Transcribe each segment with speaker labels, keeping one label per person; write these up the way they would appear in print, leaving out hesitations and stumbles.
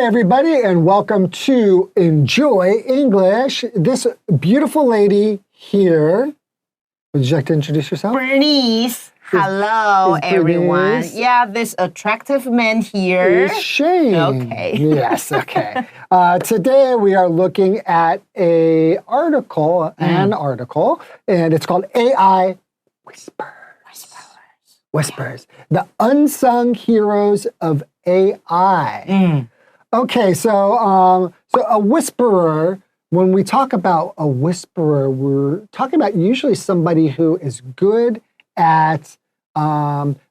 Speaker 1: everybody, and welcome to Enjoy English. This beautiful lady here. Would you like to introduce yourself?
Speaker 2: Bernice. Hello, everyone.
Speaker 1: Bernice.
Speaker 2: Yeah, this attractive man here.
Speaker 1: Is Shane.
Speaker 2: Okay.
Speaker 1: Yes, okay. Today we are looking at an article, and it's called AI Whispers. The Unsung Heroes of AI. Okay, so a whisperer, when we talk about a whisperer, we're talking about usually somebody who is good at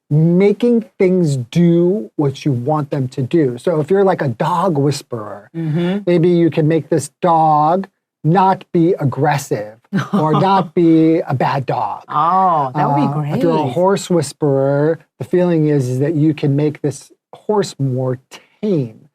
Speaker 1: making things do what you want them to do. So if you're like a dog whisperer, maybe you can make this dog not be aggressive or not be a bad dog.
Speaker 2: Oh, that would be great.
Speaker 1: If you're a horse whisperer, the feeling is that you can make this horse more tame.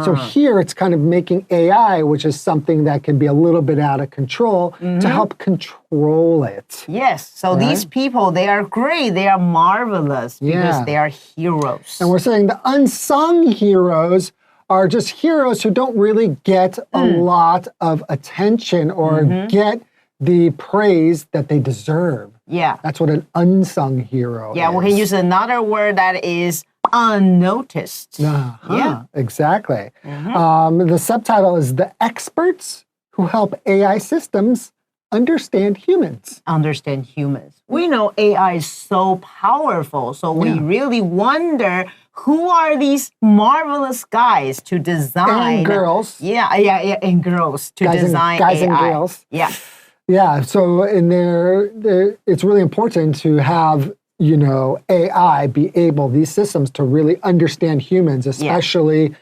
Speaker 1: So here it's kind of making AI, which is something that can be a little bit out of control, to help control it.
Speaker 2: Yes, so these people, they are great. They are marvelous because they are heroes.
Speaker 1: And we're saying the unsung heroes are just heroes who don't really get a lot of attention or get the praise that they deserve.
Speaker 2: Yeah.
Speaker 1: That's what an unsung hero is.
Speaker 2: Yeah, we can use another word that is unnoticed.
Speaker 1: Yeah, exactly. The subtitle is The Experts Who Help AI Systems Understand Humans.
Speaker 2: Understand humans. We know AI is so powerful, so we really wonder who are these marvelous guys to design.
Speaker 1: And girls.
Speaker 2: And girls to design
Speaker 1: guys
Speaker 2: AI.
Speaker 1: And girls.
Speaker 2: Yeah,
Speaker 1: so in there, it's really important to have AI be able, these systems, to really understand humans, especially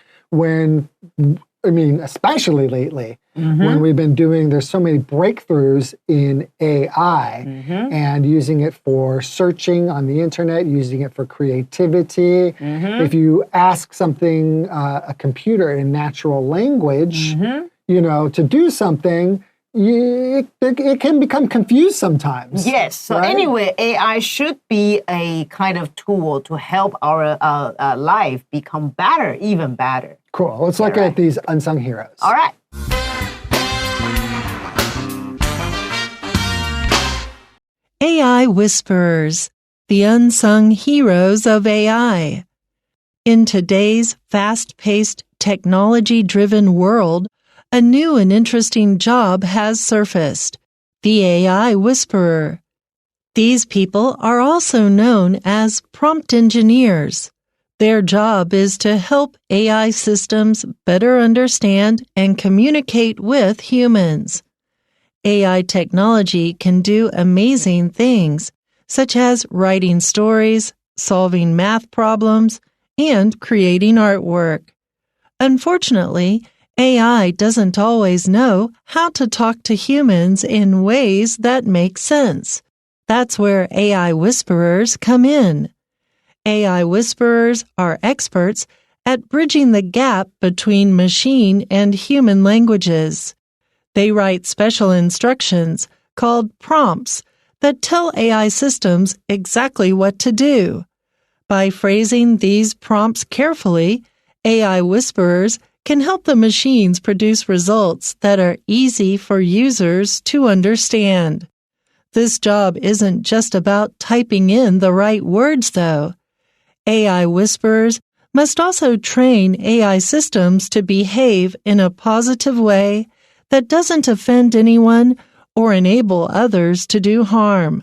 Speaker 1: especially lately, when we've been there's so many breakthroughs in AI and using it for searching on the internet, using it for creativity. If you ask something, a computer in natural language, to do something, it can become confused sometimes.
Speaker 2: Yes. So anyway, AI should be a kind of tool to help our life become better, even better.
Speaker 1: Cool. Let's look at these unsung heroes.
Speaker 2: All right.
Speaker 3: AI Whisperers, the unsung heroes of AI. In today's fast-paced, technology-driven world, a new and interesting job has surfaced, the AI Whisperer. These people are also known as prompt engineers. Their job is to help AI systems better understand and communicate with humans. AI technology can do amazing things, such as writing stories, solving math problems, and creating artwork. Unfortunately, AI doesn't always know how to talk to humans in ways that make sense. That's where AI Whisperers come in. AI Whisperers are experts at bridging the gap between machine and human languages. They write special instructions called prompts that tell AI systems exactly what to do. By phrasing these prompts carefully, AI Whisperers can help the machines produce results that are easy for users to understand. This job isn't just about typing in the right words, though. AI Whisperers must also train AI systems to behave in a positive way that doesn't offend anyone or enable others to do harm.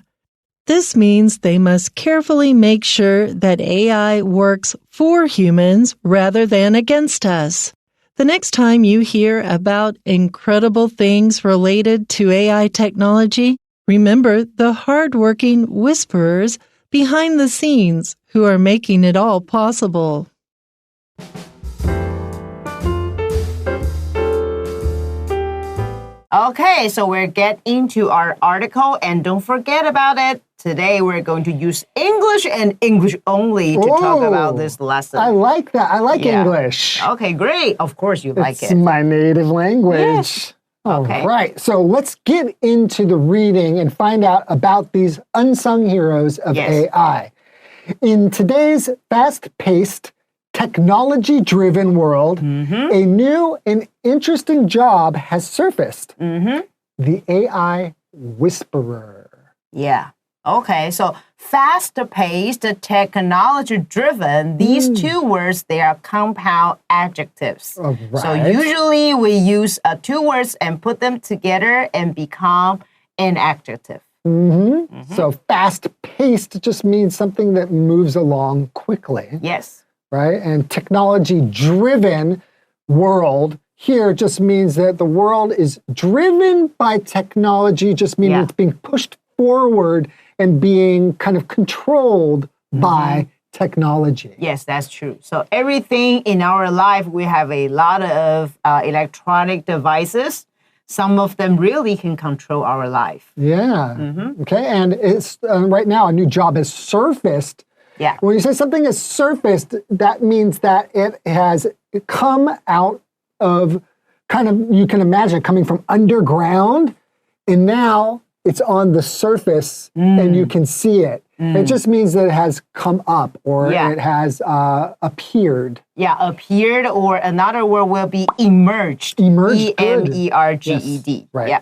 Speaker 3: This means they must carefully make sure that AI works for humans rather than against us. The next time you hear about incredible things related to AI technology, remember the hard-working whisperers behind the scenes who are making it all possible.
Speaker 2: Okay, so we're getting into our article, and don't forget about it. Today, we're going to use English and English only to talk about this lesson.
Speaker 1: I like that. I like English.
Speaker 2: Okay, great. Of course you like it.
Speaker 1: It's my native language.
Speaker 2: Yes.
Speaker 1: All right. So let's get into the reading and find out about these unsung heroes of AI. In today's fast-paced, technology-driven world, a new and interesting job has surfaced. The AI whisperer.
Speaker 2: Yeah. Okay, so fast-paced, technology-driven, these two words, they are compound adjectives.
Speaker 1: Right.
Speaker 2: So usually we use two words and put them together and become an adjective.
Speaker 1: So fast-paced just means something that moves along quickly.
Speaker 2: Yes.
Speaker 1: Right? And technology-driven world here just means that the world is driven by technology, just meaning it's being pushed forward and being kind of controlled by technology.
Speaker 2: Yes, that's true. So everything in our life, we have a lot of electronic devices. Some of them really can control our life.
Speaker 1: Yeah. Okay. And it's right now a new job has surfaced.
Speaker 2: Yeah.
Speaker 1: When you say something has surfaced, that means that it has come out of kind of, you can imagine, coming from underground, and now it's on the surface and you can see it. It just means that it has come up or it has appeared.
Speaker 2: Yeah, appeared, or another word will be emerged.
Speaker 1: Emerged.
Speaker 2: E-M-E-R-G-E-D.
Speaker 1: Yes, right.
Speaker 2: Yeah.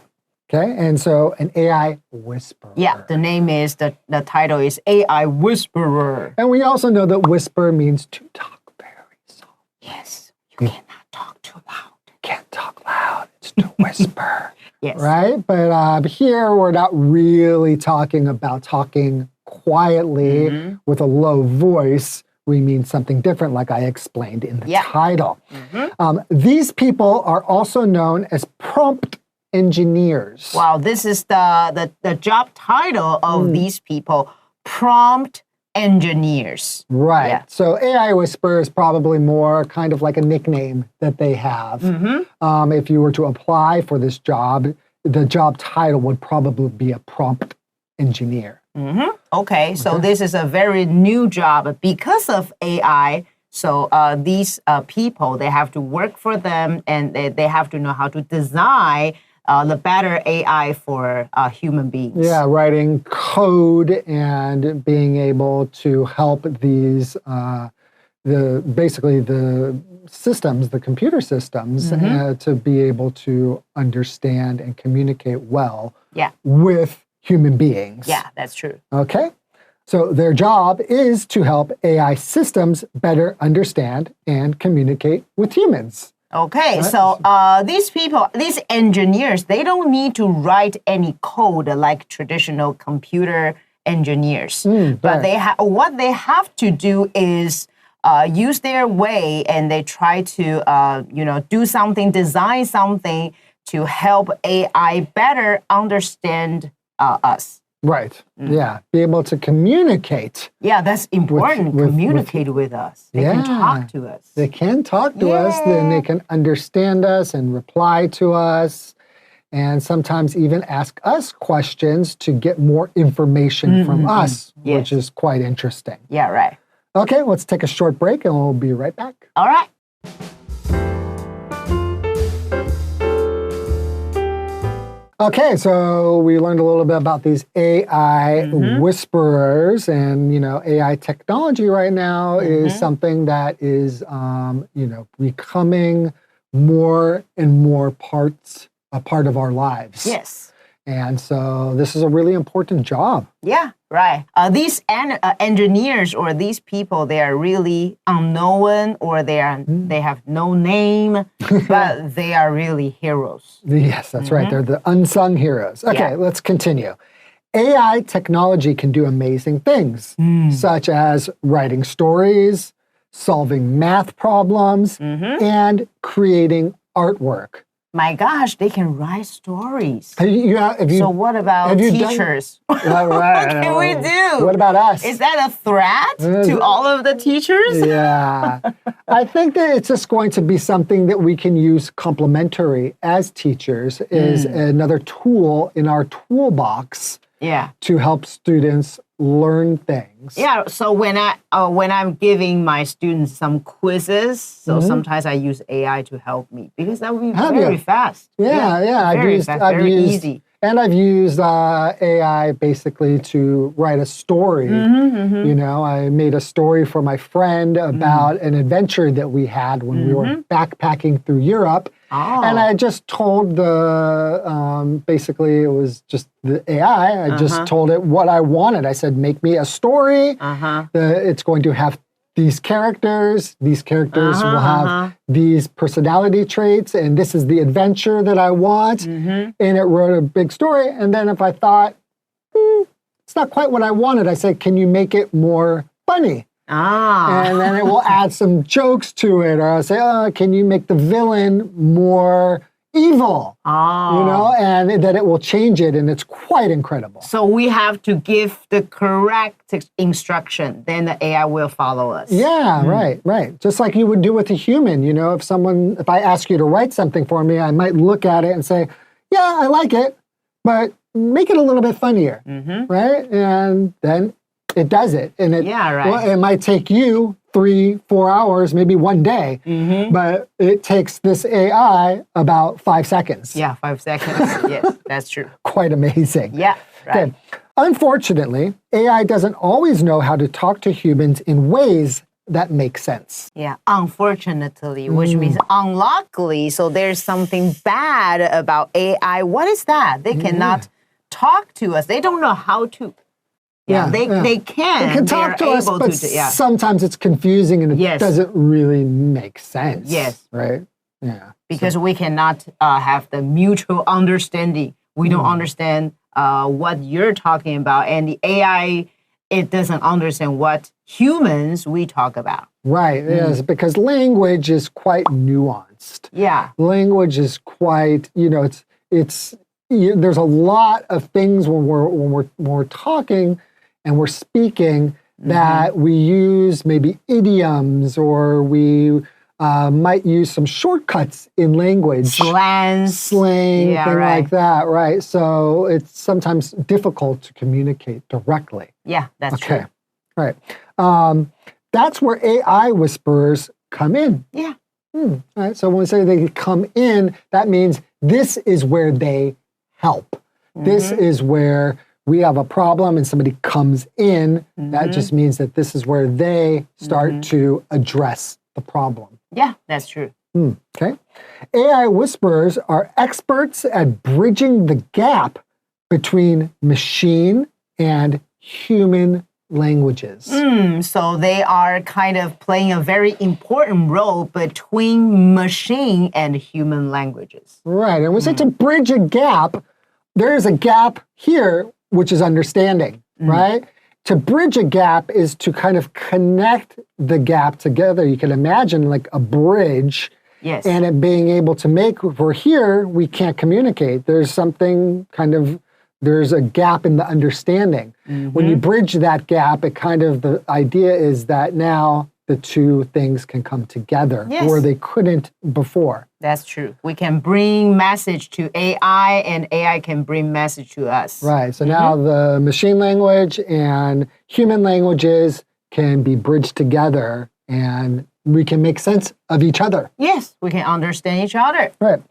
Speaker 1: Okay, and so an AI whisperer.
Speaker 2: Yeah, the name is, the title is AI Whisperer.
Speaker 1: And we also know that whisper means to talk very soft.
Speaker 2: Yes, you cannot talk too loud.
Speaker 1: Can't talk loud, it's to whisper.
Speaker 2: Yes.
Speaker 1: Right? But here we're not really talking about talking quietly with a low voice. We mean something different, like I explained in the title. These people are also known as prompt engineers.
Speaker 2: Wow, this is the job title of these people, prompt engineers.
Speaker 1: Right.
Speaker 2: Yeah.
Speaker 1: So AI Whisperer is probably more kind of like a nickname that they have. If you were to apply for this job, the job title would probably be a prompt engineer.
Speaker 2: Okay, so this is a very new job because of AI. So these people, they have to work for them, and they have to know how to design the better AI for human beings.
Speaker 1: Yeah, writing code and being able to help these, basically the systems, the computer systems, to be able to understand and communicate well with human beings.
Speaker 2: Yeah, that's true.
Speaker 1: Okay, so their job is to help AI systems better understand and communicate with humans.
Speaker 2: Okay, so these people, these engineers, they don't need to write any code like traditional computer engineers. But what they have to do is use their way, and they try to, do something, design something to help AI better understand us.
Speaker 1: Right. Yeah. Be able to communicate.
Speaker 2: Yeah, that's important. Communicate with us. They can talk to us.
Speaker 1: They can talk to us, then they can understand us and reply to us, and sometimes even ask us questions to get more information from us, which is quite interesting.
Speaker 2: Yeah, right.
Speaker 1: Okay, let's take a short break and we'll be right back.
Speaker 2: All right.
Speaker 1: Okay, so we learned a little bit about these AI whisperers, and AI technology right now is something that is becoming more and more a part of our lives.
Speaker 2: Yes.
Speaker 1: And so this is a really important job.
Speaker 2: Yeah, right. These engineers or these people, they are really unknown, or they have no name, but they are really heroes.
Speaker 1: Yes, that's right. They're the unsung heroes. Okay, let's continue. AI technology can do amazing things, such as writing stories, solving math problems, and creating artwork.
Speaker 2: My gosh, they can write stories.
Speaker 1: So
Speaker 2: what about teachers? What can we do?
Speaker 1: What about us?
Speaker 2: Is that a threat to all of the teachers?
Speaker 1: Yeah. I think that it's just going to be something that we can use complementary as teachers, is another tool in our toolbox to help students learn things.
Speaker 2: Yeah, so when I'm giving my students some quizzes, so sometimes I use AI to help me, because that would be very fast.
Speaker 1: Yeah. I've used And I've used AI basically to write a story. You know, I made a story for my friend about an adventure that we had when we were backpacking through Europe. And I just told basically it was just the AI. I just told it what I wanted. I said, make me a story. It's going to have these characters. These characters will have these personality traits, and this is the adventure that I want. And it wrote a big story. And then if I thought, it's not quite what I wanted, I said, can you make it more funny? And then it will add some jokes to it. Or I'll say, can you make the villain more evil? You know, and then it will change it, and it's quite incredible.
Speaker 2: So we have to give the correct instruction, then the AI will follow us.
Speaker 1: Yeah, right. Just like you would do with a human. You know, if I ask you to write something for me, I might look at it and say, yeah, I like it, but make it a little bit funnier, right? And then it does it. And it might take you 3-4 hours, maybe one day, but it takes this AI about 5 seconds.
Speaker 2: Yeah, 5 seconds. Yes, that's true.
Speaker 1: Quite amazing.
Speaker 2: Yeah, right.
Speaker 1: Okay. Unfortunately, AI doesn't always know how to talk to humans in ways that make sense.
Speaker 2: Yeah, unfortunately, which means unluckily. So there's something bad about AI. What is that? They cannot talk to us. They don't know how to. They can
Speaker 1: talk to us, but sometimes it's confusing and it doesn't really make sense.
Speaker 2: Yes.
Speaker 1: Right? Yeah.
Speaker 2: Because we cannot have the mutual understanding. We don't understand what you're talking about. And the AI, it doesn't understand what humans we talk about.
Speaker 1: Right. Yes, because language is quite nuanced.
Speaker 2: Yeah.
Speaker 1: Language is quite, it's there's a lot of things when we're talking and we're speaking that we use maybe idioms, or we might use some shortcuts in language.
Speaker 2: Slang,
Speaker 1: thing like that, right? So it's sometimes difficult to communicate directly.
Speaker 2: Yeah, that's true.
Speaker 1: Right. That's where AI whisperers come in.
Speaker 2: Yeah.
Speaker 1: All right. So when we say they come in, that means this is where they help. This is where we have a problem and somebody comes in. That just means that this is where they start to address the problem.
Speaker 2: Yeah, that's true.
Speaker 1: Okay. AI whisperers are experts at bridging the gap between machine and human languages.
Speaker 2: So they are kind of playing a very important role between machine and human languages.
Speaker 1: Right. And we say to bridge a gap, there is a gap here, which is understanding, right? To bridge a gap is to kind of connect the gap together. You can imagine like a bridge.
Speaker 2: Yes.
Speaker 1: And it being able to make, we're here, we can't communicate. There's something there's a gap in the understanding. When you bridge that gap, the idea is that now the two things can come together where they couldn't before.
Speaker 2: That's true. We can bring message to AI and AI can bring message to us.
Speaker 1: Right. So now the machine language and human languages can be bridged together and we can make sense of each other.
Speaker 2: Yes, we can understand each other.
Speaker 1: Right.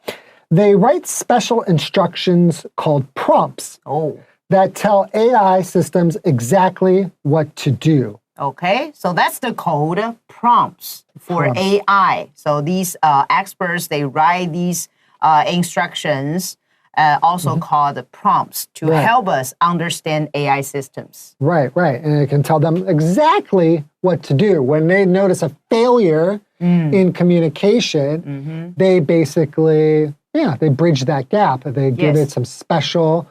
Speaker 1: They write special instructions called prompts that tell AI systems exactly what to do.
Speaker 2: Okay, so that's the code prompts for AI. So these experts, they write these instructions, also called prompts, to help us understand AI systems.
Speaker 1: Right. And it can tell them exactly what to do. When they notice a failure in communication, they basically, they bridge that gap. They give it some special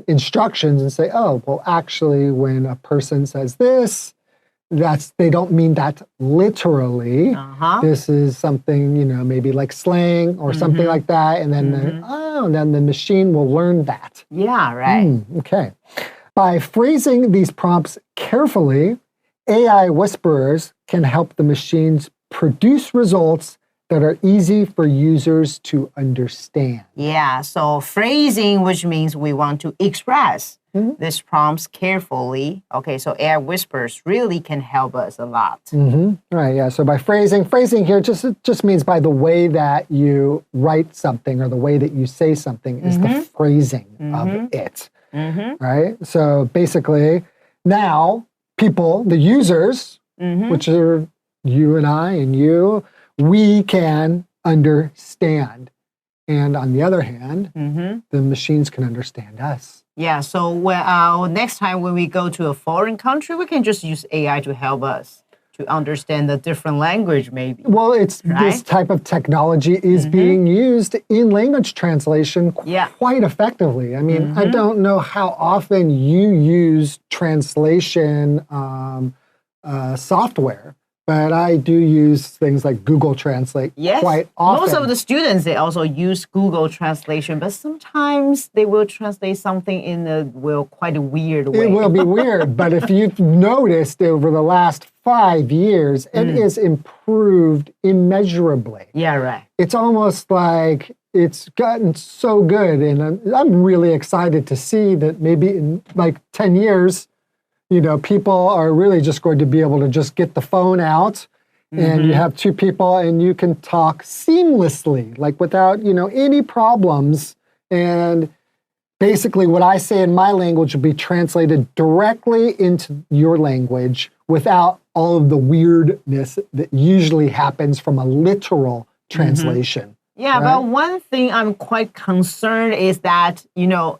Speaker 1: instructions and say, actually, when a person says this, they don't mean that literally. This is something, maybe like slang or something like that. And then, then the machine will learn that.
Speaker 2: Yeah, right.
Speaker 1: Okay. By phrasing these prompts carefully, AI whisperers can help the machines produce results that are easy for users to understand.
Speaker 2: Yeah, so phrasing, which means we want to express these prompts carefully. Okay, so AI whispers really can help us a lot.
Speaker 1: Right, yeah. So by phrasing here just means by the way that you write something or the way that you say something is the phrasing of it. Right? So basically, now people, the users, which are you and I and you, we can understand. And on the other hand, the machines can understand us.
Speaker 2: Yeah, so next time when we go to a foreign country, we can just use AI to help us to understand the different language, maybe.
Speaker 1: Well, this type of technology is being used in language translation quite effectively. I mean, I don't know how often you use translation software, but I do use things like Google Translate quite often.
Speaker 2: Most of the students, they also use Google Translation, but sometimes they will translate something in a quite a weird way.
Speaker 1: It will be weird, but if you've noticed over the last 5 years, it has improved immeasurably.
Speaker 2: Yeah, right.
Speaker 1: It's almost like it's gotten so good, and I'm really excited to see that maybe in like 10 years, people are really just going to be able to just get the phone out and you have two people and you can talk seamlessly, like without, any problems. And basically what I say in my language will be translated directly into your language without all of the weirdness that usually happens from a literal translation.
Speaker 2: Yeah, right? But one thing I'm quite concerned is that,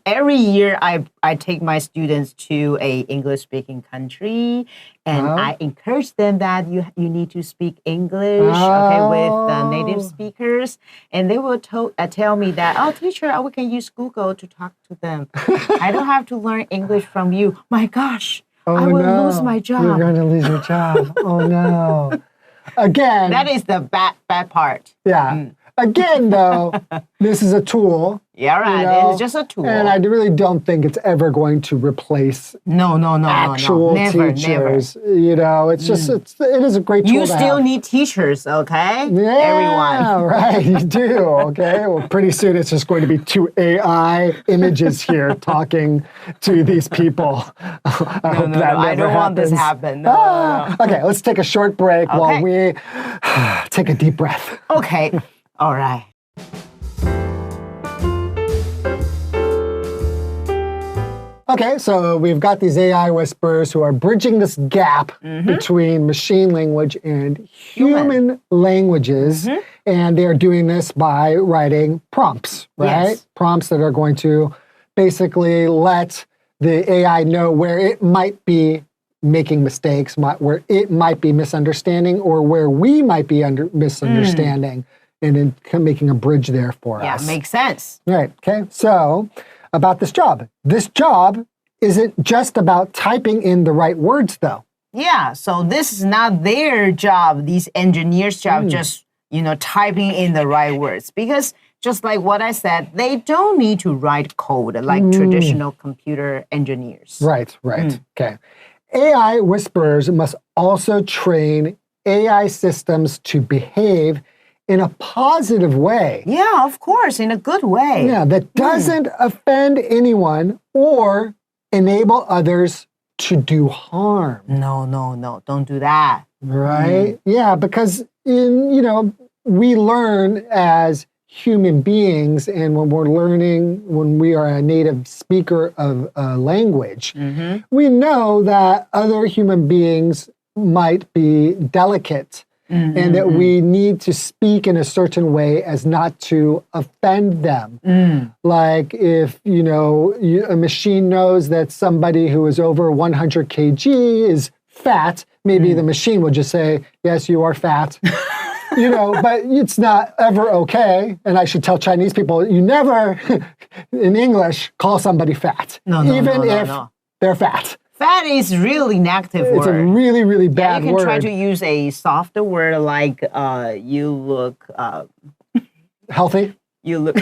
Speaker 2: every year I take my students to a English-speaking country, and I encourage them that you need to speak English, with the native speakers, and they will tell me that, teacher, we can use Google to talk to them. I don't have to learn English from you. My gosh, I will lose my job.
Speaker 1: You're going to lose your job. Oh, no. Again.
Speaker 2: That is the bad part.
Speaker 1: Yeah. Again, though, this is a tool.
Speaker 2: Yeah, right. It's just a tool.
Speaker 1: And I really don't think it's ever going to replace actual teachers.
Speaker 2: Never.
Speaker 1: It's just, it is a great tool
Speaker 2: You still need teachers, okay?
Speaker 1: Yeah,
Speaker 2: everyone.
Speaker 1: Right, you do, okay? Well, pretty soon it's just going to be two AI images here talking to these people.
Speaker 2: I don't want this to happen. No.
Speaker 1: Okay, let's take a short break while we take a deep breath.
Speaker 2: Okay. All right.
Speaker 1: Okay, so we've got these AI whisperers who are bridging this gap between machine language and human languages. And they're doing this by writing prompts, right?
Speaker 2: Yes.
Speaker 1: Prompts that are going to basically let the AI know where it might be making mistakes, where it might be misunderstanding, or where we might be misunderstanding. And then making a bridge there for us.
Speaker 2: Yeah, makes sense.
Speaker 1: Right, okay. So, about this job. This job isn't just about typing in the right words, though.
Speaker 2: Yeah, so this is not their job, these engineers' job, just, typing in the right words. Because just like what I said, they don't need to write code like traditional computer engineers.
Speaker 1: Right. Okay. AI whisperers must also train AI systems to behave in a positive way.
Speaker 2: Yeah, of course, in a good way.
Speaker 1: Yeah, that doesn't offend anyone or enable others to do harm.
Speaker 2: No, don't do that.
Speaker 1: Right? Yeah, because we learn as human beings, and when we are a native speaker of a language, we know that other human beings might be delicate. And that we need to speak in a certain way as not to offend them. Like if, a machine knows that somebody who is over 100 kg is fat, maybe the machine will just say, yes, you are fat. But it's not ever okay. And I should tell Chinese people, you never, in English, call somebody fat. Even if they're fat.
Speaker 2: Fat is really negative word.
Speaker 1: It's a really, really bad word.
Speaker 2: You can try to use a softer word like you look...
Speaker 1: healthy?
Speaker 2: You look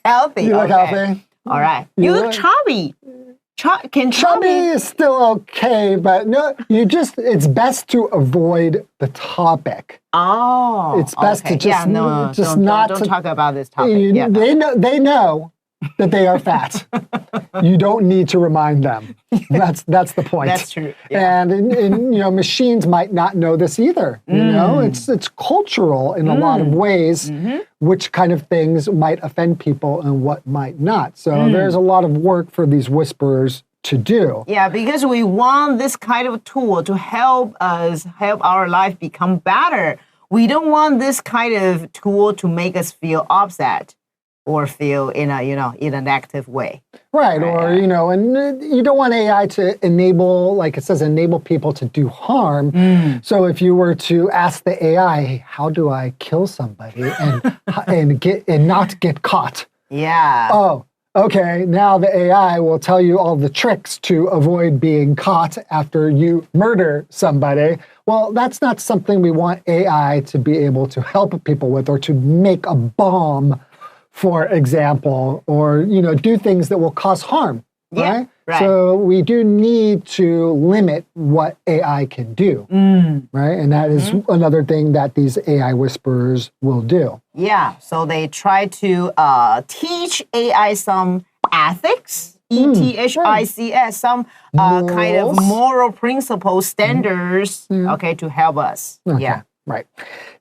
Speaker 2: healthy.
Speaker 1: You look healthy?
Speaker 2: All right. You look chubby. Can
Speaker 1: chubby is still okay, but no, it's best to avoid the topic.
Speaker 2: Oh,
Speaker 1: it's best to just
Speaker 2: don't talk about this topic.
Speaker 1: They know that they are fat. You don't need to remind them. That's the point.
Speaker 2: That's true. Yeah.
Speaker 1: And machines might not know this either. It's cultural in a lot of ways, which kind of things might offend people and what might not. So there's a lot of work for these whisperers to do.
Speaker 2: Yeah, because we want this kind of tool to help our life become better. We don't want this kind of tool to make us feel upset or feel in a negative way.
Speaker 1: Right. Or, and you don't want AI to enable, like it says, enable people to do harm. So if you were to ask the AI, hey, how do I kill somebody and not get caught?
Speaker 2: Yeah.
Speaker 1: Oh, okay. Now the AI will tell you all the tricks to avoid being caught after you murder somebody. Well, that's not something we want AI to be able to help people with, or to make a bomb, for example, or, do things that will cause harm, right?
Speaker 2: Right.
Speaker 1: So we do need to limit what AI can do, right? And that is another thing that these AI whisperers will do.
Speaker 2: Yeah, so they try to teach AI some ethics, ETHICS, some kind of moral principles, standards, to help us.
Speaker 1: Okay.
Speaker 2: Yeah.
Speaker 1: Right.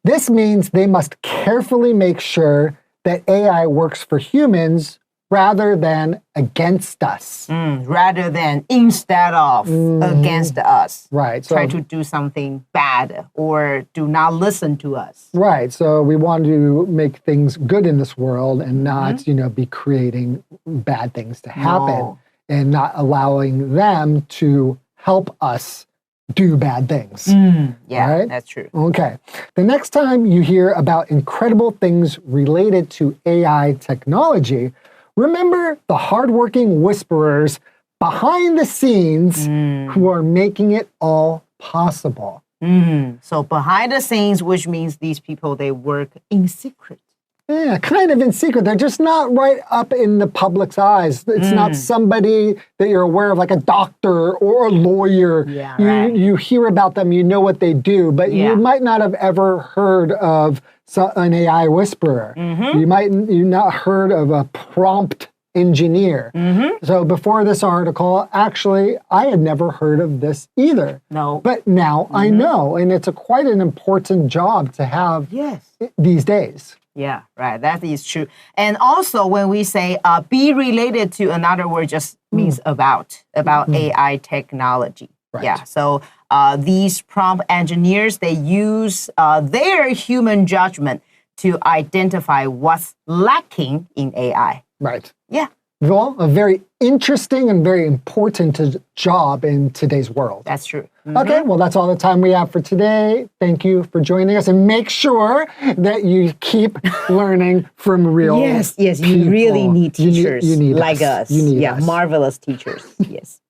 Speaker 1: This means they must carefully make sure that AI works for humans rather than against us.
Speaker 2: Rather than instead of against us.
Speaker 1: Right.
Speaker 2: So, try to do something bad or do not listen to us.
Speaker 1: Right. So we want to make things good in this world and not, be creating bad things to happen and not allowing them to help us do bad things.
Speaker 2: Yeah,
Speaker 1: right?
Speaker 2: That's true.
Speaker 1: Okay. The next time you hear about incredible things related to AI technology, remember the hardworking whisperers behind the scenes who are making it all possible.
Speaker 2: So behind the scenes, which means these people, they work in secret.
Speaker 1: Yeah, kind of in secret. They're just not right up in the public's eyes. It's not somebody that you're aware of, like a doctor or a lawyer.
Speaker 2: Yeah,
Speaker 1: you hear about them, you know what they do, but you might not have ever heard of an AI whisperer. You might not heard of a prompt engineer. So before this article, actually, I had never heard of this either.
Speaker 2: No.
Speaker 1: But now I know, and it's quite an important job to have these days.
Speaker 2: Yeah, right. That is true. And also when we say be related to, another word just means about AI technology.
Speaker 1: Right.
Speaker 2: Yeah. So these prompt engineers, they use their human judgment to identify what's lacking in AI.
Speaker 1: Right.
Speaker 2: Yeah.
Speaker 1: Well, a very interesting and very important job in today's world.
Speaker 2: That's true.
Speaker 1: Okay, well, that's all the time we have for today. Thank you for joining us, and make sure that you keep learning from real
Speaker 2: Yes,
Speaker 1: people.
Speaker 2: you really need teachers
Speaker 1: you need
Speaker 2: like us.
Speaker 1: You need us.
Speaker 2: Marvelous teachers. Yes.